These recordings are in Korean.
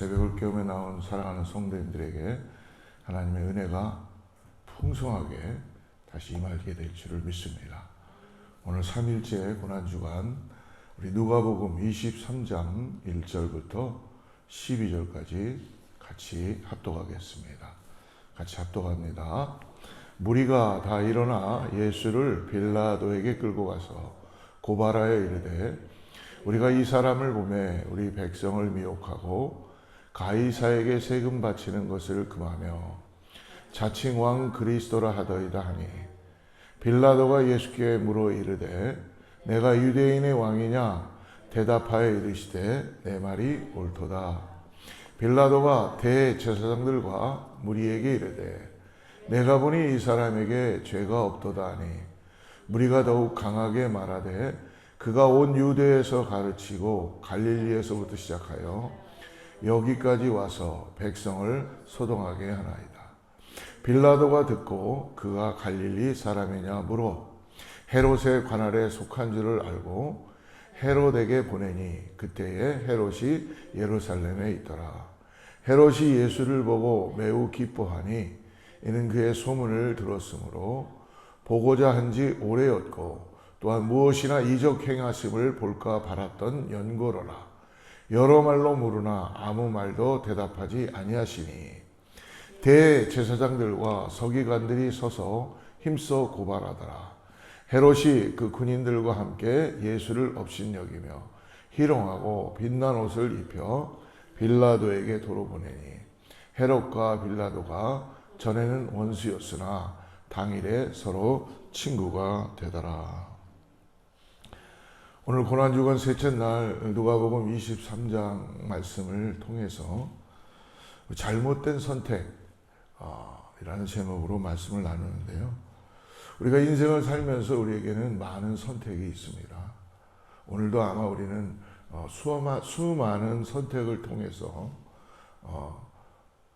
새벽을 깨우며 나온 사랑하는 성도님들에게 하나님의 은혜가 풍성하게 다시 임하게 될 줄을 믿습니다. 오늘 3일째 고난주간 우리 누가복음 23장 1절부터 12절까지 같이 합독하겠습니다. 같이 합독합니다. 무리가 다 일어나 예수를 빌라도에게 끌고 가서 고발하여 이르되 우리가 이 사람을 보매 우리 백성을 미혹하고 가이사에게 세금 바치는 것을 금하며 자칭 왕 그리스도라 하더이다 하니 빌라도가 예수께 물어 이르되 내가 유대인의 왕이냐 대답하여 이르시되 내 말이 옳도다. 빌라도가 대제사장들과 무리에게 이르되 내가 보니 이 사람에게 죄가 없도다 하니 무리가 더욱 강하게 말하되 그가 온 유대에서 가르치고 갈릴리에서부터 시작하여 여기까지 와서 백성을 소동하게 하나이다. 빌라도가 듣고 그가 갈릴리 사람이냐 물어 헤롯의 관할에 속한 줄을 알고 헤롯에게 보내니 그때에 헤롯이 예루살렘에 있더라. 헤롯이 예수를 보고 매우 기뻐하니 이는 그의 소문을 들었으므로 보고자 한지 오래였고 또한 무엇이나 이적 행하심을 볼까 바랐던 연고로라. 여러 말로 물으나 아무 말도 대답하지 아니하시니 대제사장들과 서기관들이 서서 힘써 고발하더라. 헤롯이 그 군인들과 함께 예수를 업신여기며 희롱하고 빛난 옷을 입혀 빌라도에게 도로 보내니 헤롯과 빌라도가 전에는 원수였으나 당일에 서로 친구가 되더라. 오늘 고난주간 셋째 날 누가복음 23장 말씀을 통해서 잘못된 선택이라는 제목으로 말씀을 나누는데요. 우리가 인생을 살면서 우리에게는 많은 선택이 있습니다. 오늘도 아마 우리는 수많은 선택을 통해서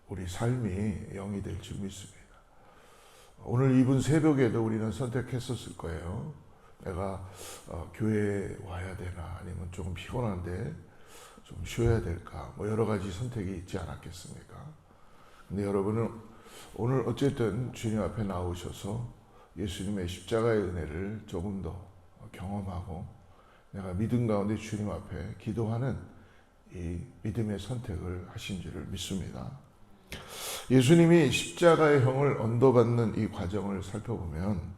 우리 삶이 영이 될 줄 믿습니다. 오늘 이분 새벽에도 우리는 선택했었을 거예요. 내가 교회에 와야 되나 아니면 조금 피곤한데 좀 쉬어야 될까 뭐 여러 가지 선택이 있지 않았겠습니까? 근데 여러분은 오늘 어쨌든 주님 앞에 나오셔서 예수님의 십자가의 은혜를 조금 더 경험하고 내가 믿음 가운데 주님 앞에 기도하는 이 믿음의 선택을 하신 줄을 믿습니다. 예수님이 십자가의 형을 언도받는 이 과정을 살펴보면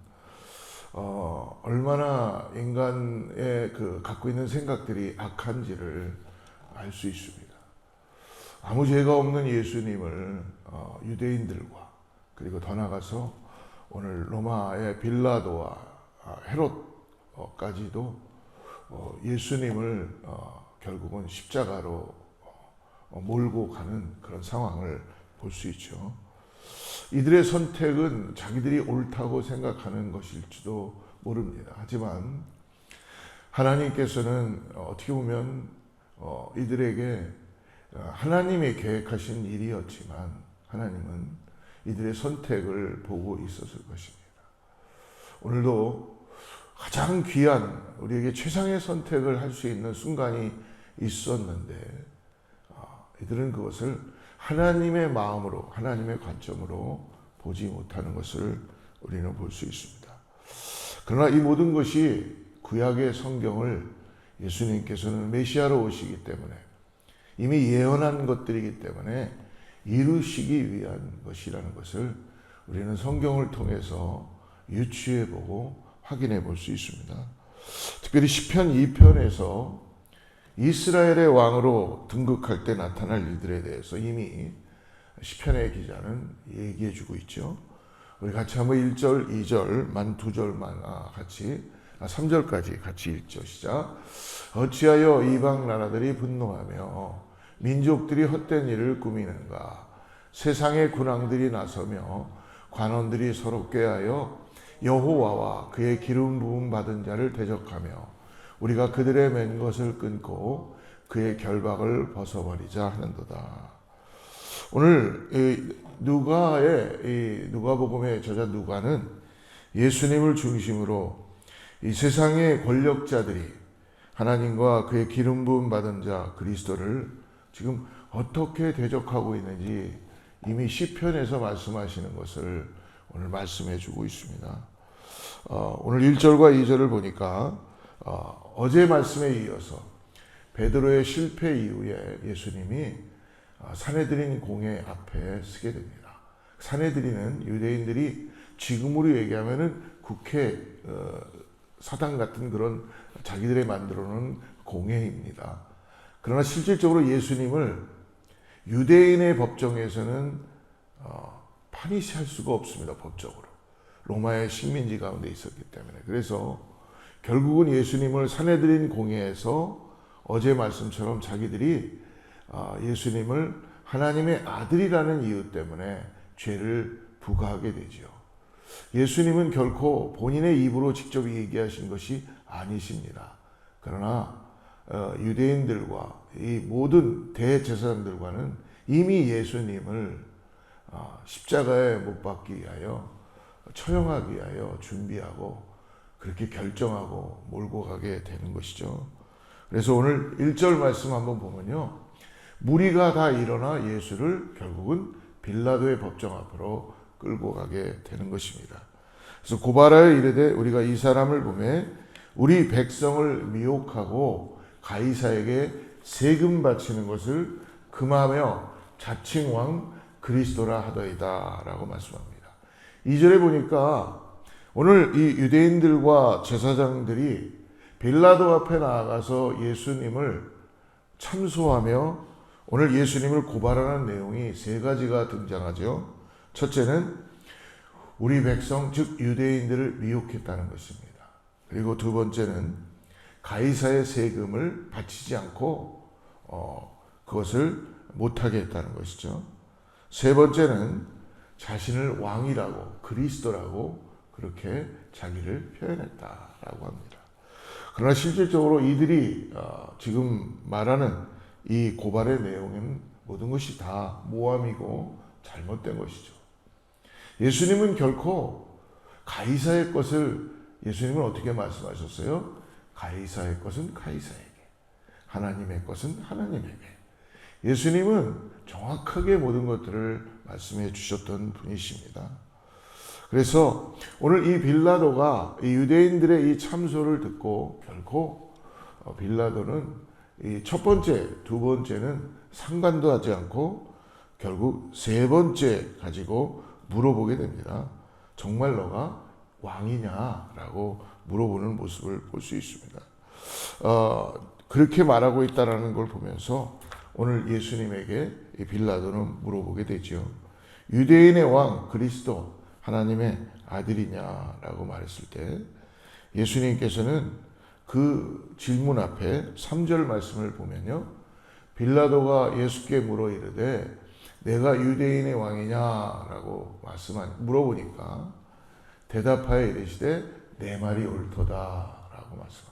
얼마나 인간의 갖고 있는 생각들이 악한지를 알 수 있습니다. 아무 죄가 없는 예수님을 유대인들과 그리고 더 나아가서 오늘 로마의 빌라도와 헤롯까지도 예수님을 결국은 십자가로 몰고 가는 그런 상황을 볼 수 있죠. 이들의 선택은 자기들이 옳다고 생각하는 것일지도 모릅니다. 하지만 하나님께서는 어떻게 보면 이들에게 하나님이 계획하신 일이었지만 하나님은 이들의 선택을 보고 있었을 것입니다. 오늘도 가장 귀한 우리에게 최상의 선택을 할 수 있는 순간이 있었는데 이들은 그것을 하나님의 마음으로 하나님의 관점으로 보지 못하는 것을 우리는 볼 수 있습니다. 그러나 이 모든 것이 구약의 성경을 예수님께서는 메시아로 오시기 때문에 이미 예언한 것들이기 때문에 이루시기 위한 것이라는 것을 우리는 성경을 통해서 유추해보고 확인해 볼 수 있습니다. 특별히 시편 2편에서 이스라엘의 왕으로 등극할 때 나타날 일들에 대해서 이미 시편의 기자는 얘기해 주고 있죠. 우리 같이 한번 1절, 2절, 두 절만 같이 3절까지 같이 읽죠. 시작. 어찌하여 이방 나라들이 분노하며 민족들이 헛된 일을 꾸미는가. 세상의 군왕들이 나서며 관원들이 서로 꾀하여 여호와와 그의 기름 부음 받은 자를 대적하며 우리가 그들의 맨 것을 끊고 그의 결박을 벗어버리자 하는도다. 오늘 누가복음의 저자 누가는 예수님을 중심으로 이 세상의 권력자들이 하나님과 그의 기름 부음 받은 자 그리스도를 지금 어떻게 대적하고 있는지 이미 시편에서 말씀하시는 것을 오늘 말씀해 주고 있습니다. 오늘 1절과 2절을 보니까 어제 말씀에 이어서 베드로의 실패 이후에 예수님이 산헤드린 공회 앞에 서게 됩니다. 산헤드린은 유대인들이 지금으로 얘기하면은 국회 사당 같은 그런 자기들이 만들어 놓은 공회입니다. 그러나 실질적으로 예수님을 유대인의 법정에서는 파니시할 수가 없습니다. 법적으로. 로마의 식민지 가운데 있었기 때문에. 그래서 결국은 예수님을 산헤드린 공회에서 어제 말씀처럼 자기들이 예수님을 하나님의 아들이라는 이유 때문에 죄를 부과하게 되죠. 예수님은 결코 본인의 입으로 직접 얘기하신 것이 아니십니다. 그러나 유대인들과 이 모든 대제사장들과는 이미 예수님을 십자가에 못 박기 위하여 처형하기 위하여 준비하고 그렇게 결정하고 몰고 가게 되는 것이죠. 그래서 오늘 1절 말씀 한번 보면요. 무리가 다 일어나 예수를 결국은 빌라도의 법정 앞으로 끌고 가게 되는 것입니다. 그래서 고발하여 이르되 우리가 이 사람을 보매 우리 백성을 미혹하고 가이사에게 세금 바치는 것을 금하며 자칭 왕 그리스도라 하더이다 라고 말씀합니다. 2절에 보니까 오늘 이 유대인들과 제사장들이 빌라도 앞에 나아가서 예수님을 참소하며 오늘 예수님을 고발하는 내용이 세 가지가 등장하죠. 첫째는 우리 백성 즉 유대인들을 미혹했다는 것입니다. 그리고 두 번째는 가이사의 세금을 바치지 않고 그것을 못하게 했다는 것이죠. 세 번째는 자신을 왕이라고 그리스도라고 그렇게 자기를 표현했다라고 합니다. 그러나 실질적으로 이들이 지금 말하는 이 고발의 내용은 모든 것이 다 모함이고 잘못된 것이죠. 예수님은 결코 가이사의 것을 예수님은 어떻게 말씀하셨어요? 가이사의 것은 가이사에게, 하나님의 것은 하나님에게. 예수님은 정확하게 모든 것들을 말씀해 주셨던 분이십니다. 그래서 오늘 이 빌라도가 이 유대인들의 이 참소를 듣고 결코 빌라도는 이 첫 번째, 두 번째는 상관도 하지 않고 결국 세 번째 가지고 물어보게 됩니다. 정말 너가 왕이냐라고 물어보는 모습을 볼 수 있습니다. 그렇게 말하고 있다는 걸 보면서 오늘 예수님에게 이 빌라도는 물어보게 되죠. 유대인의 왕 그리스도 하나님의 아들이냐라고 말했을 때 예수님께서는 그 질문 앞에 3절 말씀을 보면요. 빌라도가 예수께 물어 이르되 내가 유대인의 왕이냐라고 물어보니까 대답하여 이르시되 내 말이 옳도다라고 말씀합니다.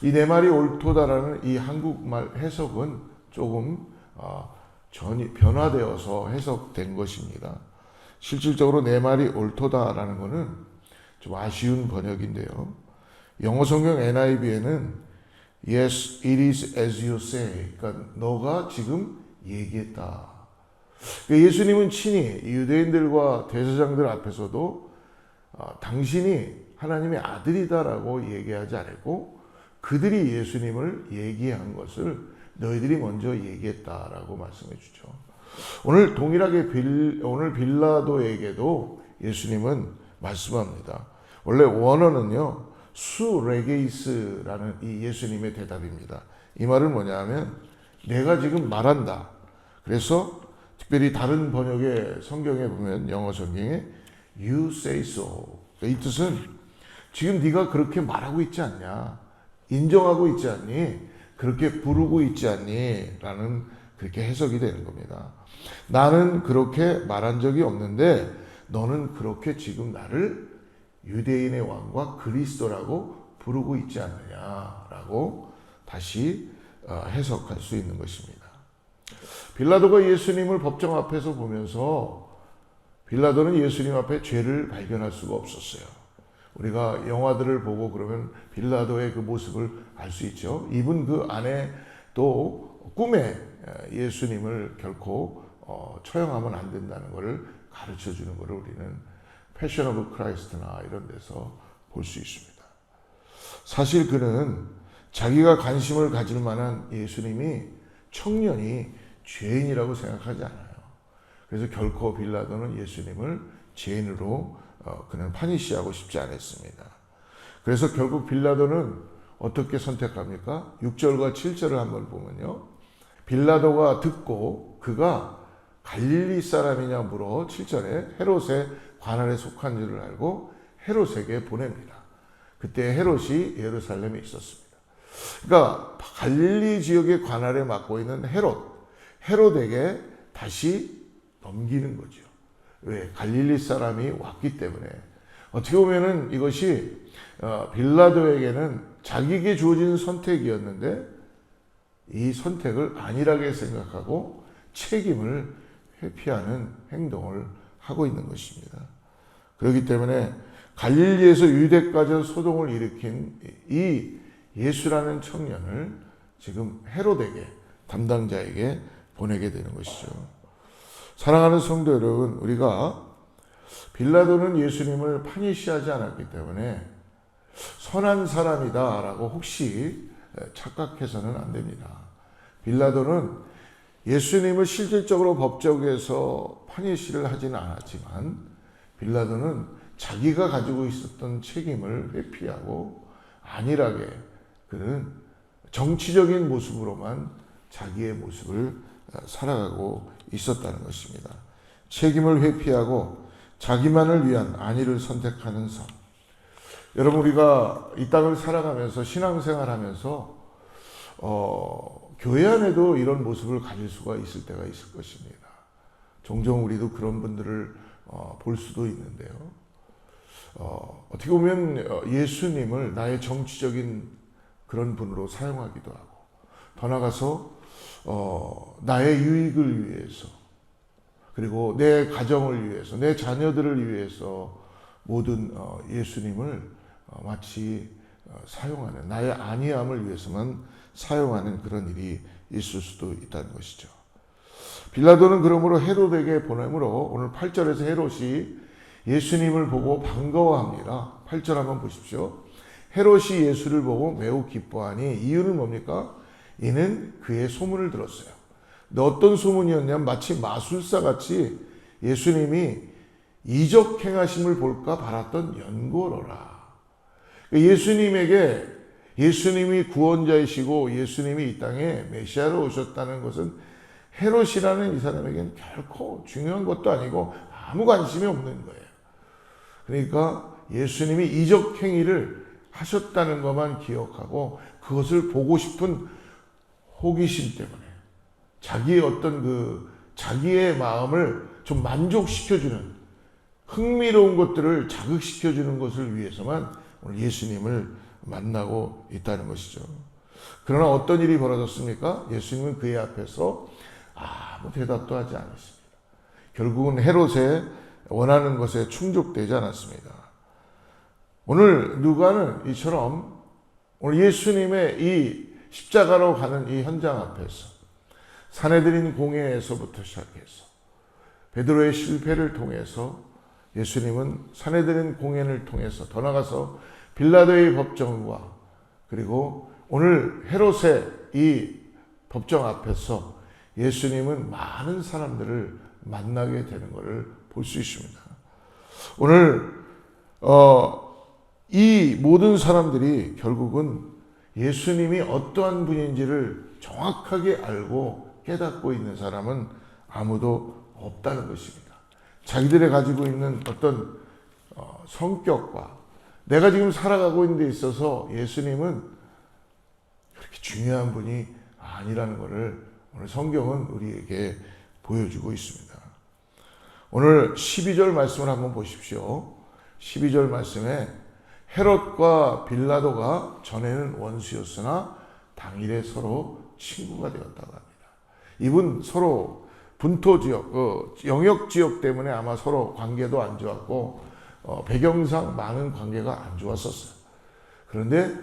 이 내 말이 옳도다라는 이 한국말 해석은 조금 변화되어서 해석된 것입니다. 실질적으로 내 말이 옳도다라는 것은 좀 아쉬운 번역인데요. 영어 성경 NIV에는 Yes, it is as you say. 그러니까 너가 지금 얘기했다. 그러니까 예수님은 친히 유대인들과 대제사장들 앞에서도 당신이 하나님의 아들이다라고 얘기하지 않았고 그들이 예수님을 얘기한 것을 너희들이 먼저 얘기했다라고 말씀해 주죠. 오늘 동일하게 오늘 빌라도에게도 예수님은 말씀합니다. 원래 원어는요. 수레게이스라는 이 예수님의 대답입니다. 이 말은 뭐냐면 내가 지금 말한다. 그래서 특별히 다른 번역의 성경에 보면 영어 성경에 You say so. 이 뜻은 지금 네가 그렇게 말하고 있지 않냐. 인정하고 있지 않니. 그렇게 부르고 있지 않니. 라는 그렇게 해석이 되는 겁니다. 나는 그렇게 말한 적이 없는데 너는 그렇게 지금 나를 유대인의 왕과 그리스도라고 부르고 있지 않느냐라고 다시 해석할 수 있는 것입니다. 빌라도가 예수님을 법정 앞에서 보면서 빌라도는 예수님 앞에 죄를 발견할 수가 없었어요. 우리가 영화들을 보고 그러면 빌라도의 그 모습을 알 수 있죠. 이분 그 안에 또 꿈에 예수님을 결코 처형하면 안 된다는 것을 가르쳐 주는 것을 우리는 패션 오브 크라이스트나 이런 데서 볼 수 있습니다. 사실 그는 자기가 관심을 가질 만한 예수님이 청년이 죄인이라고 생각하지 않아요. 그래서 결코 빌라도는 예수님을 죄인으로 그는 파니시하고 싶지 않았습니다. 그래서 결국 빌라도는 어떻게 선택합니까? 6절과 7절을 한번 보면요. 빌라도가 듣고 그가 갈릴리 사람이냐 물어 7절에 헤롯의 관할에 속한 줄을 알고 헤롯에게 보냅니다. 그때 헤롯이 예루살렘에 있었습니다. 그러니까 갈릴리 지역의 관할에 맡고 있는 헤롯에게 다시 넘기는 거죠. 왜? 갈릴리 사람이 왔기 때문에. 어떻게 보면은 이것이 빌라도에게는 자기에게 주어진 선택이었는데 이 선택을 안일하게 생각하고 책임을 회피하는 행동을 하고 있는 것입니다. 그렇기 때문에 갈릴리에서 유대까지 소동을 일으킨 이 예수라는 청년을 지금 헤롯에게, 담당자에게 보내게 되는 것이죠. 사랑하는 성도 여러분, 우리가 빌라도는 예수님을 파니시하지 않았기 때문에 선한 사람이다라고 혹시 착각해서는 안 됩니다. 빌라도는 예수님을 실질적으로 법정에서 파니시를 하지는 않았지만 빌라도는 자기가 가지고 있었던 책임을 회피하고 안일하게 그는 정치적인 모습으로만 자기의 모습을 살아가고 있었다는 것입니다. 책임을 회피하고 자기만을 위한 안위를 선택하는 삶. 여러분, 우리가 이 땅을 살아가면서 신앙생활하면서 교회 안에도 이런 모습을 가질 수가 있을 때가 있을 것입니다. 종종 우리도 그런 분들을 볼 수도 있는데요. 어떻게 보면 예수님을 나의 정치적인 그런 분으로 사용하기도 하고, 더 나아가서 나의 유익을 위해서, 그리고 내 가정을 위해서, 내 자녀들을 위해서 모든 예수님을 마치 사용하는, 나의 안위함을 위해서만 사용하는 그런 일이 있을 수도 있다는 것이죠. 빌라도는 그러므로 헤롯에게 보내므로 오늘 8절에서 헤롯이 예수님을 보고 반가워합니다. 8절 한번 보십시오. 헤롯이 예수를 보고 매우 기뻐하니 이유는 뭡니까? 이는 그의 소문을 들었어요. 근데 어떤 소문이었냐면 마치 마술사같이 예수님이 이적 행하심을 볼까 바랐던 연고로라. 예수님에게 예수님이 구원자이시고 예수님이 이 땅에 메시아로 오셨다는 것은 헤롯이라는 이 사람에게는 결코 중요한 것도 아니고 아무 관심이 없는 거예요. 그러니까 예수님이 이적 행위를 하셨다는 것만 기억하고 그것을 보고 싶은 호기심 때문에 자기의 어떤 자기의 마음을 좀 만족시켜주는 흥미로운 것들을 자극시켜주는 것을 위해서만 오늘 예수님을 만나고 있다는 것이죠. 그러나 어떤 일이 벌어졌습니까? 예수님은 그의 앞에서 아무 대답도 하지 않았습니다. 결국은 헤롯의 원하는 것에 충족되지 않았습니다. 오늘 누가는 이처럼 오늘 예수님의 이 십자가로 가는 이 현장 앞에서 산헤드린 공회에서부터 시작해서 베드로의 실패를 통해서 예수님은 산헤드린 공회를 통해서 더 나아가서 빌라도의 법정과 그리고 오늘 헤롯의 이 법정 앞에서 예수님은 많은 사람들을 만나게 되는 것을 볼 수 있습니다. 오늘 이 모든 사람들이 결국은 예수님이 어떠한 분인지를 정확하게 알고 깨닫고 있는 사람은 아무도 없다는 것입니다. 자기들이 가지고 있는 어떤 성격과 내가 지금 살아가고 있는 데 있어서 예수님은 그렇게 중요한 분이 아니라는 것을 오늘 성경은 우리에게 보여주고 있습니다. 오늘 12절 말씀을 한번 보십시오. 12절 말씀에 헤롯과 빌라도가 전에는 원수였으나 당일에 서로 친구가 되었다고 합니다. 이분 서로 분토 지역, 영역 지역 때문에 아마 서로 관계도 안 좋았고 배경상 많은 관계가 안 좋았었어요. 그런데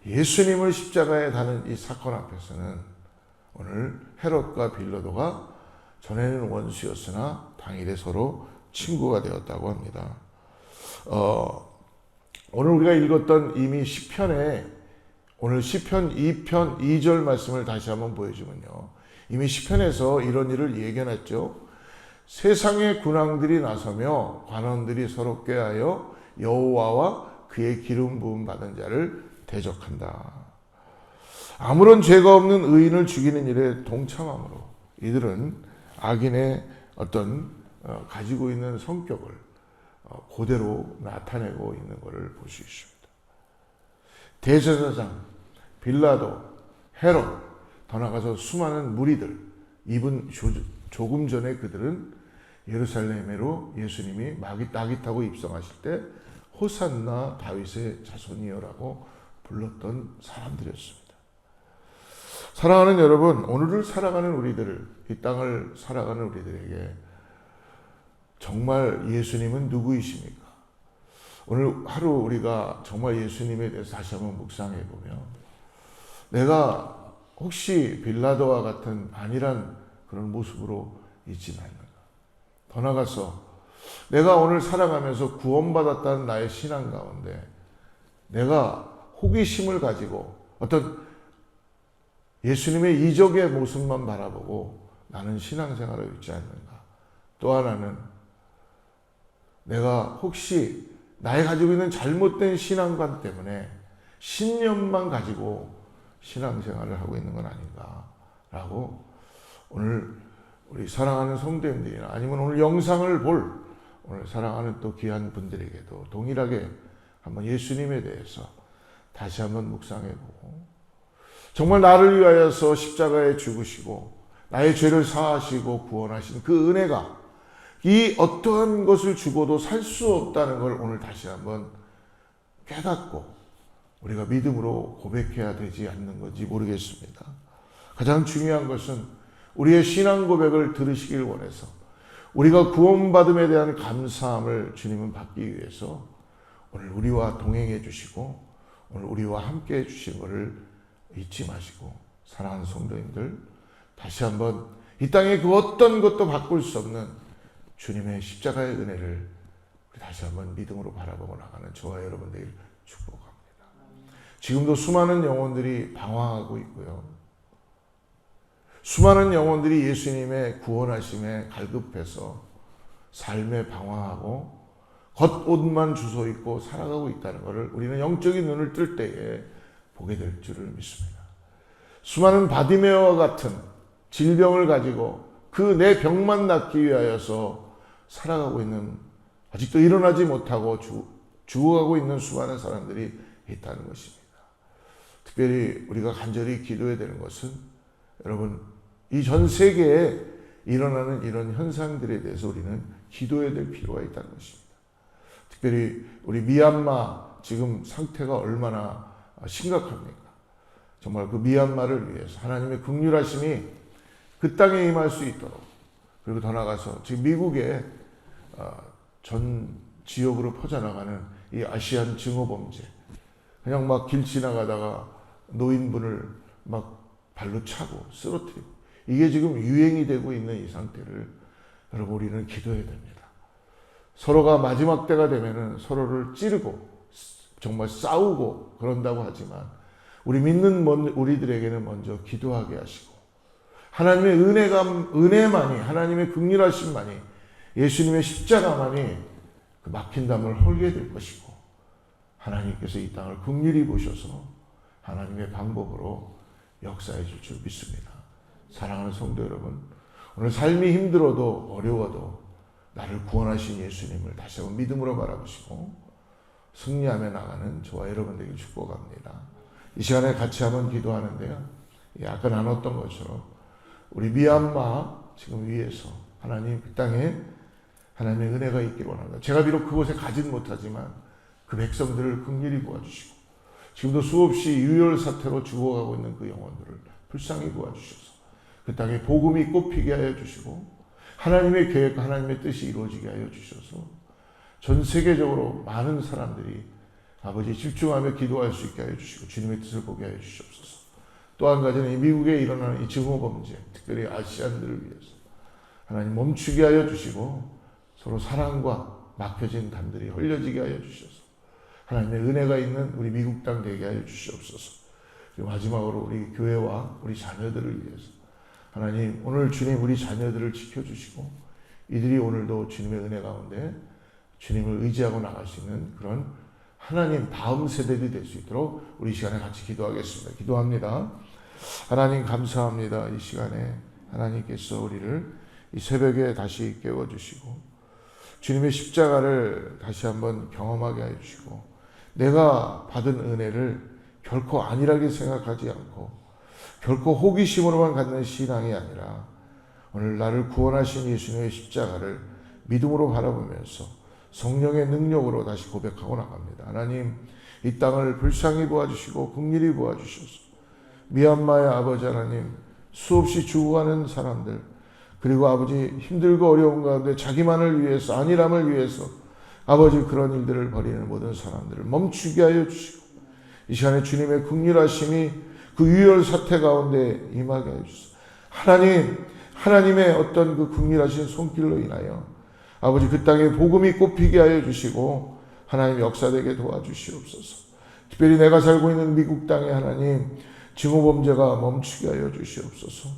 예수님을 십자가에 다는 이 사건 앞에서는 오늘 헤롯과 빌라도가 전에는 원수였으나 당일에 서로 친구가 되었다고 합니다. 오늘 우리가 읽었던 이미 시편에 오늘 시편 2편 2절 말씀을 다시 한번 보여주면요. 이미 시편에서 이런 일을 예견했죠. 세상의 군왕들이 나서며 관원들이 서로 꾀하여 여호와와 그의 기름 부음 받은 자를 대적한다. 아무런 죄가 없는 의인을 죽이는 일에 동참함으로 이들은 악인의 어떤 가지고 있는 성격을 그대로 나타내고 있는 것을 볼 수 있습니다. 대제사장, 빌라도, 헤롯, 더 나아가서 수많은 무리들, 이분 조금 전에 그들은 예루살렘으로 예수님이 낙이 타고 입성하실 때 호산나 다윗의 자손이여라고 불렀던 사람들이었습니다. 사랑하는 여러분, 오늘을 살아가는 우리들을, 이 땅을 살아가는 우리들에게 정말 예수님은 누구이십니까? 오늘 하루 우리가 정말 예수님에 대해서 다시 한번 묵상해 보면 내가 혹시 빌라도와 같은 안일한 그런 모습으로 있지 않는가? 더 나아가서 내가 오늘 살아가면서 구원받았다는 나의 신앙 가운데 내가 호기심을 가지고 어떤 예수님의 이적의 모습만 바라보고 나는 신앙생활을 있지 않는가? 또 하나는 내가 혹시 나의 가지고 있는 잘못된 신앙관 때문에 신념만 가지고 신앙생활을 하고 있는 건 아닌가라고 오늘 우리 사랑하는 성도님들이나 아니면 오늘 영상을 볼 오늘 사랑하는 또 귀한 분들에게도 동일하게 한번 예수님에 대해서 다시 한번 묵상해보고 정말 나를 위하여서 십자가에 죽으시고 나의 죄를 사하시고 구원하신 그 은혜가 이 어떠한 것을 주고도 살 수 없다는 걸 오늘 다시 한번 깨닫고 우리가 믿음으로 고백해야 되지 않는 건지 모르겠습니다. 가장 중요한 것은 우리의 신앙 고백을 들으시길 원해서 우리가 구원받음에 대한 감사함을 주님은 받기 위해서 오늘 우리와 동행해 주시고 오늘 우리와 함께 해 주신 것을 잊지 마시고 사랑하는 성도님들 다시 한번 이 땅에 그 어떤 것도 바꿀 수 없는 주님의 십자가의 은혜를 다시 한번 믿음으로 바라보고 나가는 저와 여러분들 축복합니다. 지금도 수많은 영혼들이 방황하고 있고요. 수많은 영혼들이 예수님의 구원하심에 갈급해서 삶에 방황하고 겉옷만 주워 입고 살아가고 있다는 것을 우리는 영적인 눈을 뜰 때에 보게 될 줄을 믿습니다. 수많은 바디메어와 같은 질병을 가지고 그 내 병만 낫기 위하여서 살아가고 있는 아직도 일어나지 못하고 죽어가고 있는 수많은 사람들이 있다는 것입니다. 특별히 우리가 간절히 기도해야 되는 것은 여러분 이 전 세계에 일어나는 이런 현상들에 대해서 우리는 기도해야 될 필요가 있다는 것입니다. 특별히 우리 미얀마 지금 상태가 얼마나 심각합니까? 정말 그 미얀마를 위해서 하나님의 긍휼하심이 그 땅에 임할 수 있도록 그리고 더 나아가서 지금 미국의 전 지역으로 퍼져나가는 이 아시안 증오범죄 그냥 막 길 지나가다가 노인분을 막 발로 차고 쓰러뜨리고 이게 지금 유행이 되고 있는 이 상태를 여러분 우리는 기도해야 됩니다. 서로가 마지막 때가 되면은 서로를 찌르고 정말 싸우고 그런다고 하지만 우리 믿는 우리들에게는 먼저 기도하게 하시고 하나님의 은혜만이 하나님의 긍휼하심만이 예수님의 십자가만이 그 막힌 담을 헐게 될 것이고 하나님께서 이 땅을 긍휼히 보셔서 하나님의 방법으로 역사해 줄 줄 믿습니다. 사랑하는 성도 여러분, 오늘 삶이 힘들어도 어려워도 나를 구원하신 예수님을 다시 한번 믿음으로 바라보시고 승리하며 나가는 저와 여러분들에게 축복합니다. 이 시간에 같이 한번 기도하는데요. 아까 나눴던 것처럼 우리 미얀마 지금 위에서 하나님 그 땅에 하나님의 은혜가 있기를 원합니다. 제가 비록 그곳에 가진 못하지만 그 백성들을 긍휼히 구해주시고 지금도 수없이 유혈 사태로 죽어가고 있는 그 영혼들을 불쌍히 구해주셔서 그 땅에 복음이 꽃피게 하여 주시고 하나님의 계획과 하나님의 뜻이 이루어지게 하여 주셔서 전 세계적으로 많은 사람들이 아버지 집중하며 기도할 수 있게 하여 주시고 주님의 뜻을 보게 하여 주시옵소서. 또 한 가지는 이 미국에 일어나는 이 증오범죄, 특별히 아시안들을 위해서 하나님 멈추게 하여 주시고 서로 사랑과 막혀진 담들이 흘려지게 하여 주셔서 하나님의 은혜가 있는 우리 미국 땅 되게 하여 주시옵소서. 그리고 마지막으로 우리 교회와 우리 자녀들을 위해서 하나님 오늘 주님 우리 자녀들을 지켜주시고 이들이 오늘도 주님의 은혜 가운데 주님을 의지하고 나갈 수 있는 그런 하나님 다음 세대들이 될 수 있도록 우리 시간에 같이 기도하겠습니다. 기도합니다. 하나님 감사합니다. 이 시간에 하나님께서 우리를 이 새벽에 다시 깨워주시고 주님의 십자가를 다시 한번 경험하게 해주시고 내가 받은 은혜를 결코 안일하게 생각하지 않고 결코 호기심으로만 갖는 신앙이 아니라 오늘 나를 구원하신 예수님의 십자가를 믿음으로 바라보면서 성령의 능력으로 다시 고백하고 나갑니다. 하나님 이 땅을 불쌍히 보아주시고 긍휼히 보아주셔서 미얀마의 아버지 하나님 수없이 죽어가는 사람들 그리고 아버지 힘들고 어려운 가운데 자기만을 위해서 안일함을 위해서 아버지 그런 일들을 벌이는 모든 사람들을 멈추게 하여 주시고 이 시간에 주님의 긍휼하심이 그 유혈 사태 가운데 임하게 하여 주시고 하나님의 어떤 그 긍휼하신 손길로 인하여 아버지 그 땅에 복음이 꽃피게 하여 주시고 하나님 역사되게 도와주시옵소서. 특별히 내가 살고 있는 미국 땅에 하나님 증오범죄가 멈추게 하여 주시옵소서.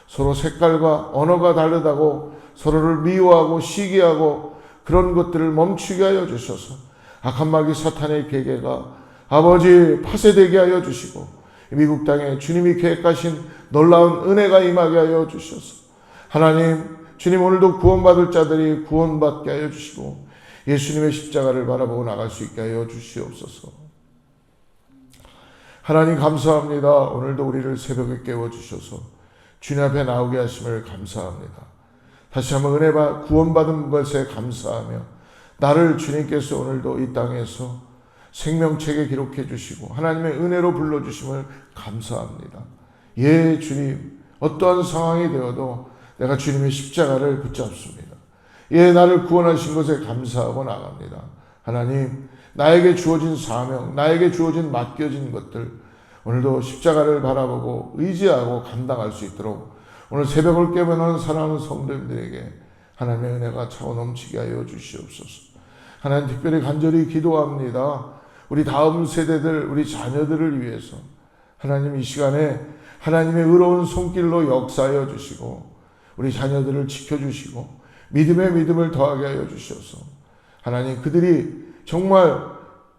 서로 색깔과 언어가 다르다고 서로를 미워하고 시기하고 그런 것들을 멈추게 하여 주셔서 악한 마귀 사탄의 계계가 아버지 파쇄되게 하여 주시고 미국 땅에 주님이 계획하신 놀라운 은혜가 임하게 하여 주셔서 하나님 주님 오늘도 구원받을 자들이 구원받게 하여 주시고 예수님의 십자가를 바라보고 나갈 수 있게 하여 주시옵소서. 하나님 감사합니다. 오늘도 우리를 새벽에 깨워주셔서 주님 앞에 나오게 하심을 감사합니다. 다시 한번 은혜받아 구원받은 것에 감사하며 나를 주님께서 오늘도 이 땅에서 생명책에 기록해 주시고 하나님의 은혜로 불러주심을 감사합니다. 예 주님 어떠한 상황이 되어도 내가 주님의 십자가를 붙잡습니다. 예 나를 구원하신 것에 감사하고 나갑니다. 하나님 나에게 주어진 사명 나에게 주어진 맡겨진 것들 오늘도 십자가를 바라보고 의지하고 감당할 수 있도록 오늘 새벽을 깨어나는 사랑하는 성도님들에게 하나님의 은혜가 차고 넘치게 하여 주시옵소서. 하나님 특별히 간절히 기도합니다. 우리 다음 세대들 우리 자녀들을 위해서 하나님 이 시간에 하나님의 의로운 손길로 역사하여 주시고 우리 자녀들을 지켜주시고 믿음의 믿음을 더하게 하여 주셔서 하나님 그들이 정말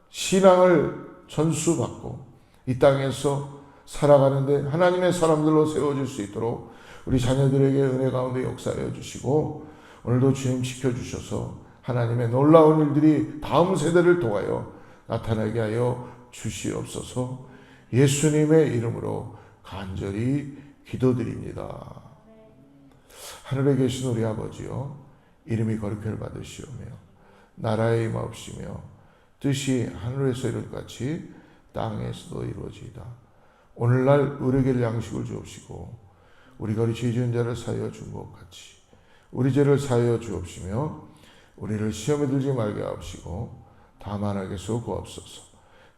신앙을 전수받고 이 땅에서 살아가는데 하나님의 사람들로 세워질 수 있도록 우리 자녀들에게 은혜 가운데 역사하여 주시고 오늘도 주님 지켜주셔서 하나님의 놀라운 일들이 다음 세대를 통하여 나타나게 하여 주시옵소서. 예수님의 이름으로 간절히 기도드립니다. 하늘에 계신 우리 아버지여 이름이 거룩을 받으시오며 나라의 임하옵시며 뜻이 하늘에서 이룬 같이 땅에서도 이루어지이다. 오늘날 우리에게 양식을 주옵시고 우리가 우리 죄 지은 자를 사하여 준 것 같이 우리 죄를 사하여 주옵시며 우리를 시험에 들지 말게 하옵시고 다만 악에서 구하옵소서.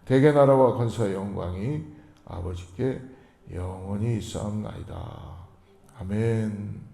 대개 나라와 권세와 영광이 아버지께 영원히 있사옵나이다. 아멘.